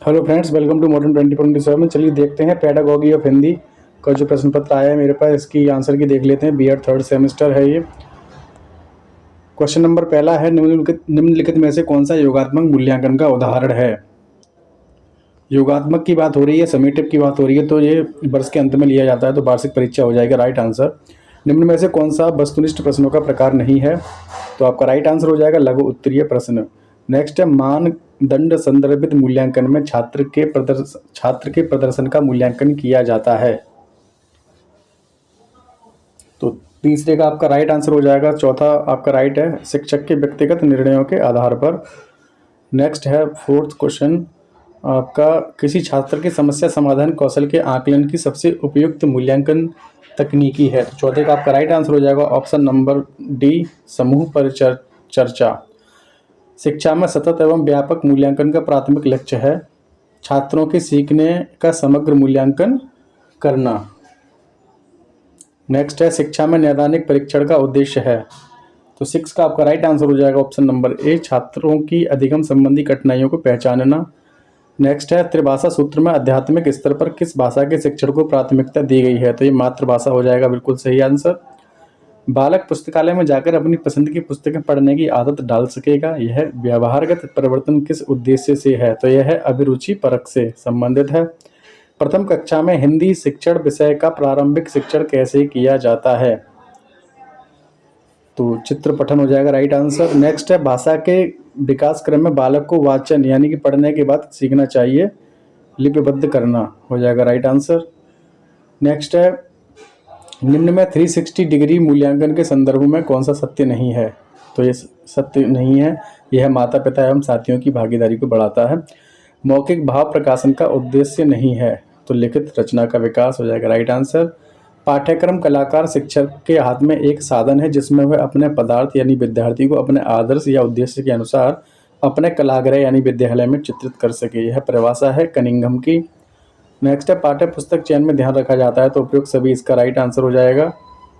Hello friends, welcome to modern 2027। चलिए देखते हैं पेडागॉजी ऑफ हिंदी का जो प्रश्न पत्र आया है मेरे पास, इसकी आंसर की देख लेते हैं। बीएड थर्ड सेमेस्टर है ये। क्वेश्चन नंबर पहला है, निम्नलिखित में से कौन सा योगात्मक मूल्यांकन का उदाहरण है। योगात्मक की बात हो रही है, समेटिव की बात हो रही है, तो ये वर्ष के अंत में लिया जाता है, तो वार्षिक परीक्षा हो जाएगा राइट आंसर। निम्न में से कौन सा वस्तुनिष्ठ प्रश्नों का प्रकार नहीं है, तो आपका राइट आंसर हो जाएगा लघु उत्तरीय प्रश्न। नेक्स्ट है, मानदंड संदर्भित मूल्यांकन में छात्र के प्रदर्शन का मूल्यांकन किया जाता है। तो तीसरे का आपका राइट आंसर हो जाएगा। चौथा आपका राइट है, शिक्षक के व्यक्तिगत निर्णयों के आधार पर। नेक्स्ट है फोर्थ क्वेश्चन आपका, किसी छात्र की समस्या समाधान कौशल के आकलन की सबसे उपयुक्त मूल्यांकन तकनीकी है। तो चौथे का आपका राइट आंसर हो जाएगा ऑप्शन नंबर डी, समूह पर चर्चा। शिक्षा में सतत एवं व्यापक मूल्यांकन का प्राथमिक लक्ष्य है छात्रों के सीखने का समग्र मूल्यांकन करना। नेक्स्ट है, शिक्षा में नैदानिक परीक्षण का उद्देश्य है। तो 6 का आपका राइट आंसर हो जाएगा ऑप्शन नंबर ए, छात्रों की अधिगम संबंधी कठिनाइयों को पहचानना। नेक्स्ट है, त्रिभाषा सूत्र में आध्यात्मिक स्तर पर किस भाषा के शिक्षण को प्राथमिकता दी गई है। तो ये मातृभाषा हो जाएगा बिल्कुल सही आंसर। बालक पुस्तकालय में जाकर अपनी पसंद की पुस्तकें पढ़ने की आदत डाल सकेगा। यह व्यवहारगत परिवर्तन किस उद्देश्य से है, तो यह अभिरुचि परख से संबंधित है। प्रथम कक्षा में हिंदी शिक्षण विषय का प्रारंभिक शिक्षण कैसे किया जाता है, तो चित्र पठन हो जाएगा राइट आंसर। नेक्स्ट है, भाषा के विकास क्रम में बालक को वाचन यानी कि पढ़ने के बाद सीखना चाहिए, लिपिबद्ध करना हो जाएगा राइट आंसर। नेक्स्ट है, निम्न में 360 डिग्री मूल्यांकन के संदर्भ में कौन सा सत्य नहीं है। तो ये सत्य नहीं है, यह माता पिता एवं साथियों की भागीदारी को बढ़ाता है। मौखिक भाव प्रकाशन का उद्देश्य नहीं है, तो लिखित रचना का विकास हो जाएगा राइट आंसर। पाठ्यक्रम कलाकार शिक्षक के हाथ में एक साधन है जिसमें वह अपने पदार्थ यानी विद्यार्थी को अपने आदर्श या उद्देश्य के अनुसार अपने कलागृह यानी विद्यालय में चित्रित कर सके। यह परिभाषा है कनिंघम की। नेक्स्ट है, पाठ्य पुस्तक चयन में ध्यान रखा जाता है, तो उपयुक्त सभी इसका राइट आंसर हो जाएगा।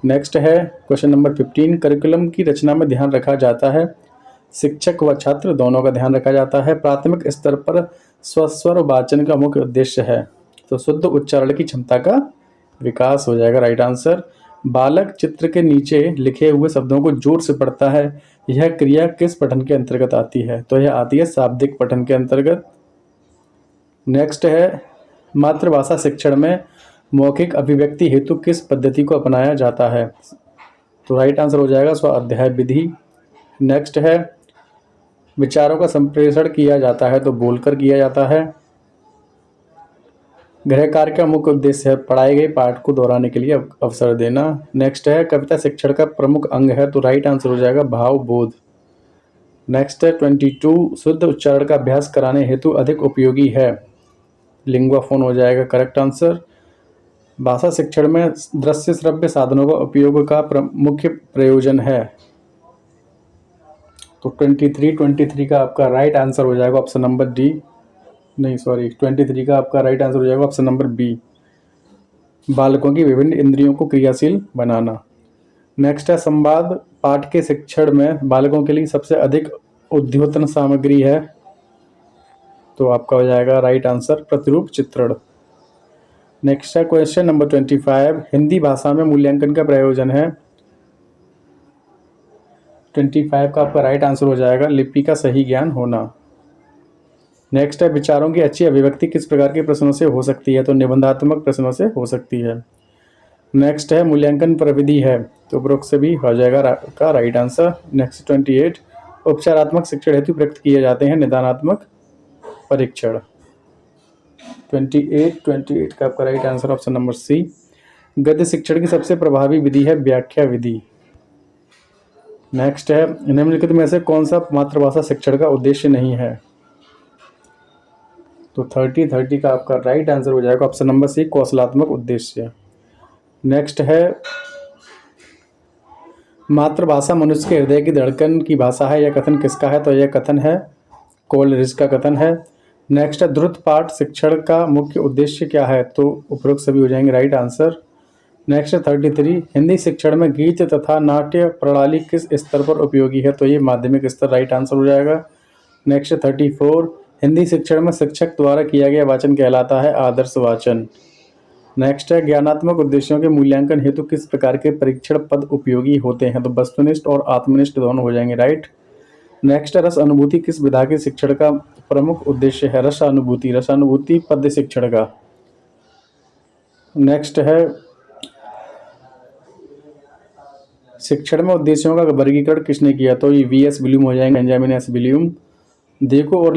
नेक्स्ट है क्वेश्चन नंबर 15, करिकुलम की रचना में ध्यान रखा जाता है, शिक्षक व छात्र दोनों का ध्यान रखा जाता है। प्राथमिक स्तर पर स्वस्वर वाचन का मुख्य उद्देश्य है, तो शुद्ध उच्चारण की क्षमता का विकास हो जाएगा राइट आंसर। बालक चित्र के नीचे लिखे हुए शब्दों को जोर से पढ़ता है, यह क्रिया किस पठन के अंतर्गत आती है, तो यह आती है शाब्दिक पठन के अंतर्गत। नेक्स्ट है, मातृभाषा शिक्षण में मौखिक अभिव्यक्ति हेतु किस पद्धति को अपनाया जाता है, तो राइट आंसर हो जाएगा स्व अध्याय विधि। नेक्स्ट है, विचारों का संप्रेषण किया जाता है, तो बोलकर किया जाता है। गृह कार्य का मुख्य उद्देश्य है पढ़ाए गए पाठ को दोहराने के लिए अवसर देना। नेक्स्ट है, कविता शिक्षण का प्रमुख अंग है, तो राइट आंसर हो जाएगा भाव बोध। नेक्स्ट है 22, शुद्ध उच्चारण का अभ्यास कराने हेतु अधिक उपयोगी है, लिंगुआ फोन हो जाएगा करेक्ट आंसर। भाषा शिक्षण में दृश्य श्रव्य साधनों का उपयोग का मुख्य प्रयोजन है, तो 23 का आपका राइट आंसर हो जाएगा ऑप्शन नंबर डी, नहीं सॉरी 23 का आपका राइट आंसर हो जाएगा ऑप्शन नंबर बी, बालकों की विभिन्न इंद्रियों को क्रियाशील बनाना। नेक्स्ट है, संवाद पाठ के शिक्षण में बालकों के लिए सबसे अधिक उद्योतन सामग्री है, तो आपका हो जाएगा राइट आंसर प्रतिरूप चित्रण। नेक्स्ट है क्वेश्चन नंबर 25, हिंदी भाषा में मूल्यांकन का प्रयोजन है। 25 का आपका राइट आंसर हो जाएगा लिपि का सही ज्ञान होना। नेक्स्ट है, विचारों की अच्छी अभिव्यक्ति किस प्रकार के प्रश्नों से हो सकती है, तो निबंधात्मक प्रश्नों से हो सकती है। नेक्स्ट है, मूल्यांकन प्रविधि है, तो उपरोक्त से भी हो जाएगा का राइट आंसर। नेक्स्ट 28, उपचारात्मक शिक्षण हेतु प्रयुक्त किए जाते हैं निदानात्मक परीक्षण। 28 का आपका right answer option number C. गद्य शिक्षण की सबसे प्रभावी विधि है व्याख्या विधि। नेक्स्ट है, निम्नलिखित में से कौन सा मातृभाषा शिक्षण का उद्देश्य नहीं है, तो 30 का आपका राइट आंसर हो जाएगा ऑप्शन नंबर सी, कौशलात्मक उद्देश्य। नेक्स्ट है, मातृभाषा मनुष्य के हृदय की धड़कन की भाषा है, यह कथन किसका है, तो यह कथन है कोलरिज का कथन है। नेक्स्ट है, द्रुत पाठ शिक्षण का मुख्य उद्देश्य क्या है, तो उपरोक्त सभी हो जाएंगे राइट आंसर। नेक्स्ट 33, हिंदी शिक्षण में गीत तथा नाट्य प्रणाली किस स्तर पर उपयोगी है, तो ये माध्यमिक स्तर राइट आंसर हो जाएगा। नेक्स्ट 34, हिंदी शिक्षण में शिक्षक द्वारा किया गया वाचन कहलाता है आदर्श वाचन। नेक्स्ट है ज्ञानात्मक उद्देश्यों के मूल्यांकन हेतु किस प्रकार के परीक्षण पद उपयोगी होते हैं? तो वस्तुनिष्ठ और आत्मनिष्ठ दोनों हो जाएंगे, राइट। नेक्स्ट है रस अनुभूति किस विधा के शिक्षण का प्रमुख उद्देश्य है? रसानुभूति पद्य शिक्षण का। नेक्स्ट है शिक्षण में उद्देश्यों का वर्गीकरण किसने किया? तो ये वी.एस. ब्लूम हो जाएंगे, बेंजामिन एस. ब्लूम। देखो और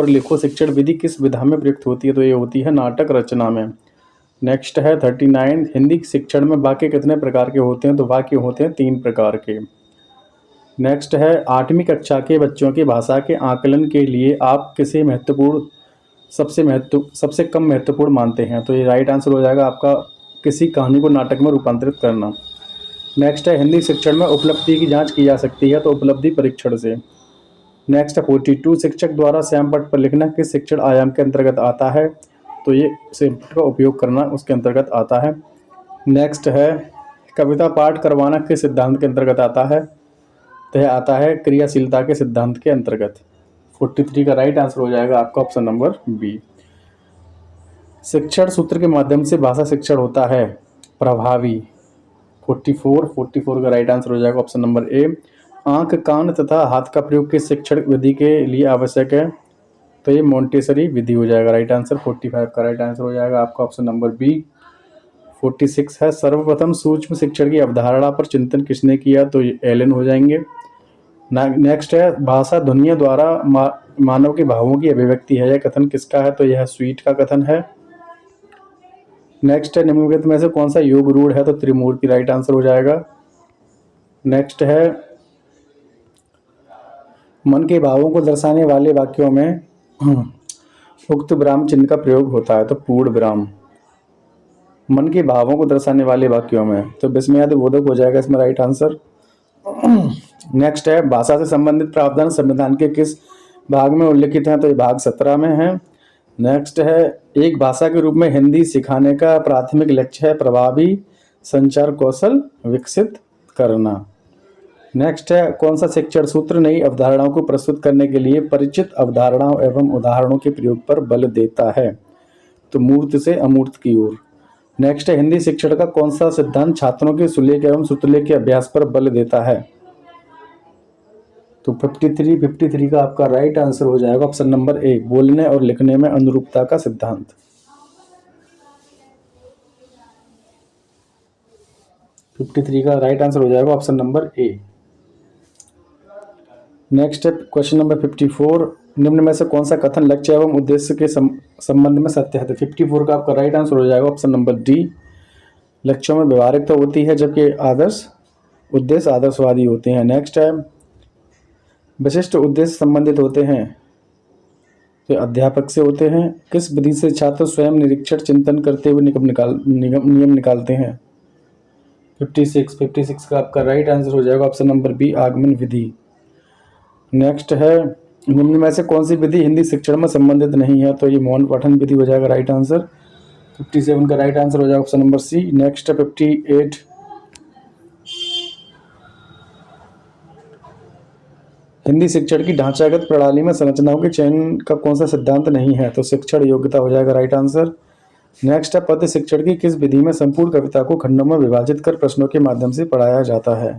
लिखो शिक्षण विधि किस विधा में प्रयुक्त होती है? तो ये होती है नाटक रचना में। नेक्स्ट है 39 हिंदी शिक्षण में वाक्य कितने प्रकार के होते हैं? तो वाक्य होते हैं 3 प्रकार के। नेक्स्ट है 8वीं कक्षा के बच्चों की भाषा के आकलन के लिए आप किसे सबसे कम महत्वपूर्ण मानते हैं? तो ये राइट आंसर हो जाएगा आपका किसी कहानी को नाटक में रूपांतरित करना। नेक्स्ट है हिंदी शिक्षण में उपलब्धि की जांच की जा सकती है? तो उपलब्धि परीक्षण से। नेक्स्ट है 42 शिक्षक द्वारा श्यामपट्ट पर लिखना किस शिक्षण आयाम के अंतर्गत आता है? तो ये श्यामपट्ट का उपयोग करना उसके अंतर्गत आता है। नेक्स्ट है कविता पाठ करवाना किस सिद्धांत के अंतर्गत आता है? तो यह आता है क्रियाशीलता के सिद्धांत के अंतर्गत। 43 का राइट आंसर हो जाएगा आपका ऑप्शन नंबर बी। शिक्षण सूत्र के माध्यम से भाषा शिक्षण होता है प्रभावी। 44 का राइट आंसर हो जाएगा ऑप्शन नंबर ए। आंख, कान तथा हाथ का प्रयोग किस शिक्षण विधि के लिए आवश्यक है? तो ये मोंटेसरी विधि हो जाएगा, राइट आंसर। 45 का राइट आंसर हो जाएगा आपका ऑप्शन नंबर बी। 46 है सर्वप्रथम सूक्ष्म शिक्षण की अवधारणा पर चिंतन किसने किया? तो ये एलन हो जाएंगे। नेक्स्ट है भाषा ध्वनियों द्वारा मानव के भावों की अभिव्यक्ति है, यह कथन किसका है? तो यह स्वीट का कथन है। नेक्स्ट है निम्नलिखित में से कौन सा योग रूढ़ है? तो त्रिमूर्ति राइट आंसर हो जाएगा। नेक्स्ट है मन के भावों को दर्शाने वाले वाक्यों में उक्त विराम चिन्ह का प्रयोग होता है? तो पूर्ण विराम। मन के भावों को दर्शाने वाले वाक्यों में तो विस्मयादि बोधक हो जाएगा इसमें राइट आंसर। नेक्स्ट है भाषा से संबंधित प्रावधान संविधान के किस भाग में उल्लिखित हैं? तो ये भाग 17 में है। नेक्स्ट है एक भाषा के रूप में हिंदी सिखाने का प्राथमिक लक्ष्य है प्रभावी संचार कौशल विकसित करना। नेक्स्ट है कौन सा शिक्षण सूत्र नई अवधारणाओं को प्रस्तुत करने के लिए परिचित अवधारणाओं एवं उदाहरणों के प्रयोग पर बल देता है? तो मूर्त से अमूर्त की ओर। नेक्स्ट है हिंदी शिक्षण का कौन सा सिद्धांत छात्रों के सुलेख एवं सुतलेख के अभ्यास पर बल देता है? तो 53 का आपका राइट आंसर हो जाएगा ऑप्शन नंबर ए बोलने और लिखने में अनुरूपता का सिद्धांत। 53 का राइट आंसर हो जाएगा ऑप्शन नंबर ए। नेक्स्ट है क्वेश्चन नंबर 54 निम्न में से कौन सा कथन लक्ष्य एवं उद्देश्य के संबंध में सत्य है? तो 54 का आपका राइट आंसर हो जाएगा ऑप्शन नंबर डी। लक्ष्यों में व्यवहारिकता होती है जबकि उद्देश्य आदर्शवादी होते हैं। नेक्स्ट है विशिष्ट उद्देश्य संबंधित होते हैं तो अध्यापक से होते हैं। किस विधि से छात्र स्वयं निरीक्षण चिंतन करते हुए नियम निकालते हैं? 56 का आपका राइट आंसर हो जाएगा ऑप्शन नंबर बी आगमन विधि। नेक्स्ट है निम्न में से कौन सी विधि हिंदी शिक्षण में संबंधित नहीं है? तो ये मौन पठन विधि हो जाएगा राइट आंसर। 57 का राइट आंसर हो जाएगा ऑप्शन नंबर सी। नेक्स्ट है 58 हिंदी शिक्षण की ढांचागत प्रणाली में संरचनाओं के चयन का कौन सा सिद्धांत नहीं है? तो शिक्षण योग्यता हो जाएगा राइट आंसर। नेक्स्ट है पद्य शिक्षण की किस विधि में संपूर्ण कविता को खंडों में विभाजित कर प्रश्नों के माध्यम से पढ़ाया जाता है?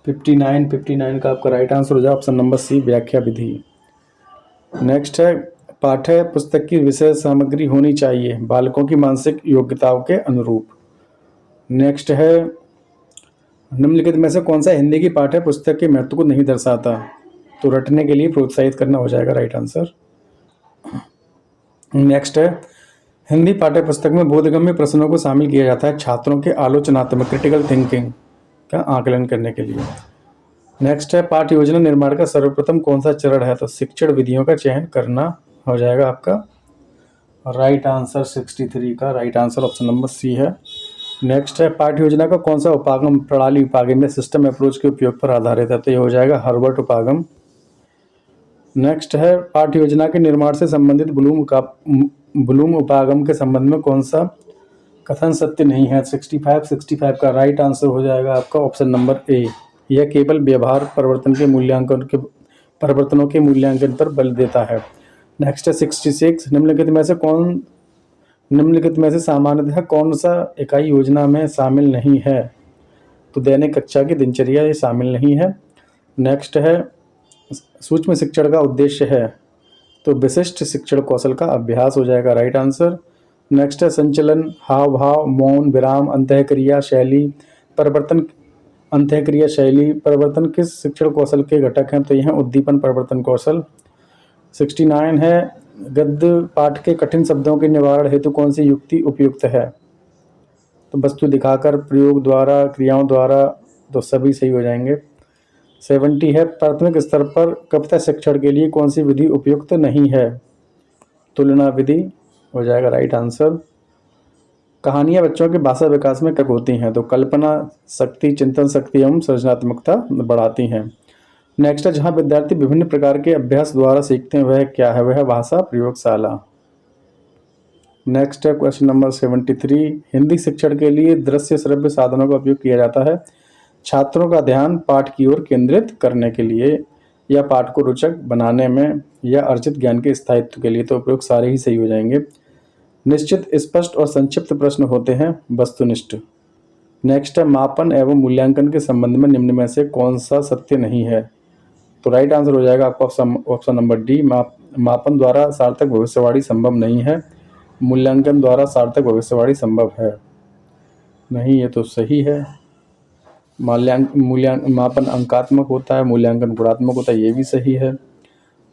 59 का आपका राइट आंसर हो जाएगा ऑप्शन नंबर सी व्याख्या विधि। नेक्स्ट है पाठ्य पुस्तक की विषय सामग्री होनी चाहिए बालकों की मानसिक योग्यताओं के अनुरूप। नेक्स्ट है निम्नलिखित में से कौन सा हिंदी की पाठ्य पुस्तक के महत्व को नहीं दर्शाता? तो रटने के लिए प्रोत्साहित करना हो जाएगा राइट आंसर। नेक्स्ट है हिंदी पाठ्य पुस्तक में बोधगम्य प्रश्नों को शामिल किया जाता है छात्रों के आलोचनात्मक क्रिटिकल थिंकिंग का आकलन करने के लिए। नेक्स्ट है पाठ्य योजना निर्माण का सर्वप्रथम कौन सा चरण है? तो शिक्षण विधियों का चयन करना हो जाएगा आपका राइट आंसर। 63 का right answer option number C है। नेक्स्ट है पाठ्य योजना का कौन सा उपागम प्रणाली उपागम में सिस्टम अप्रोच के उपयोग पर आधारित है? तो ये हो जाएगा हर्बर्ट उपागम। नेक्स्ट है पाठ्य योजना के निर्माण से संबंधित ब्लूम उपागम के संबंध में कौन सा कथन सत्य नहीं है? 65 का राइट आंसर हो जाएगा आपका ऑप्शन नंबर ए यह केवल व्यवहार परिवर्तनों के मूल्यांकन पर बल देता है। नेक्स्ट है 66, निम्नलिखित में से सामान्यतः कौन सा इकाई योजना में शामिल नहीं है? तो दैनिक कक्षा की दिनचर्या ये शामिल नहीं है। नेक्स्ट है सूक्ष्म शिक्षण का उद्देश्य है, तो विशिष्ट शिक्षण कौशल का अभ्यास हो जाएगा राइट आंसर। नेक्स्ट है संचलन, हाव भाव, मौन, विराम, अंतःक्रिया शैली परिवर्तन किस शिक्षण कौशल के घटक हैं? तो यह उद्दीपन परिवर्तन कौशल। 69 है गद्य पाठ के कठिन शब्दों के निवारण हेतु कौन सी युक्ति उपयुक्त है? तो वस्तु दिखाकर, प्रयोग द्वारा, क्रियाओं द्वारा, तो सभी सही हो जाएंगे। 70 है प्राथमिक स्तर पर कविता शिक्षण के लिए कौन सी विधि उपयुक्त नहीं है? तुलना विधि हो जाएगा राइट आंसर। कहानियाँ बच्चों के भाषा विकास में कब होती हैं? तो कल्पना शक्ति, चिंतन शक्ति एवं सृजनात्मकता बढ़ाती हैं। नेक्स्ट है जहाँ विद्यार्थी विभिन्न प्रकार के अभ्यास द्वारा सीखते हैं वह क्या है? वह भाषा प्रयोगशाला। नेक्स्ट है क्वेश्चन नंबर 73, हिंदी शिक्षण के लिए दृश्य श्रव्य साधनों का उपयोग किया जाता है छात्रों का ध्यान पाठ की ओर केंद्रित करने के लिए, या पाठ को रोचक बनाने में, या अर्जित ज्ञान के स्थायित्व के लिए। तो उपयोग सारे ही सही हो जाएंगे। निश्चित, स्पष्ट और संक्षिप्त प्रश्न होते हैं वस्तुनिष्ठ। नेक्स्ट है मापन एवं मूल्यांकन के संबंध में निम्न में से कौन सा सत्य नहीं है? तो राइट आंसर हो जाएगा आपका ऑप्शन नंबर डी, मापन द्वारा सार्थक भविष्यवाणी संभव नहीं है, मूल्यांकन द्वारा सार्थक भविष्यवाणी संभव है। नहीं, ये तो सही है। मापन अंकात्मक होता है, मूल्यांकन गुणात्मक होता है, ये भी सही है।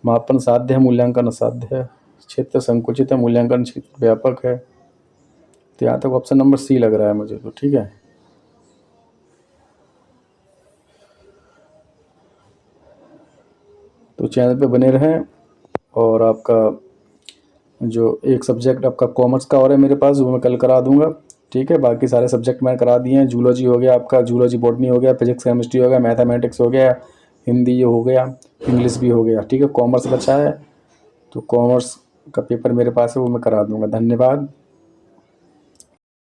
मापन साध्य है, मूल्यांकन असाध्य है। क्षेत्र संकुचित है, मूल्यांकन क्षेत्र व्यापक है। तो यहाँ तक ऑप्शन नंबर सी लग रहा है मुझे, तो ठीक है। तो चैनल पे बने रहें। और आपका जो एक सब्जेक्ट आपका कॉमर्स का और है मेरे पास, वो मैं कल करा दूंगा, ठीक है। बाकी सारे सब्जेक्ट मैंने करा दिए हैं। जूलॉजी हो गया आपका, जूलॉजी बॉटनी हो गया, फिजिक्स केमिस्ट्री हो गया, मैथमेटिक्स हो गया, हिंदी ये हो गया, इंग्लिश भी हो गया, ठीक है। कॉमर्स बचा है, तो कॉमर्स का पेपर मेरे पास है, वो मैं करा दूंगा। धन्यवाद।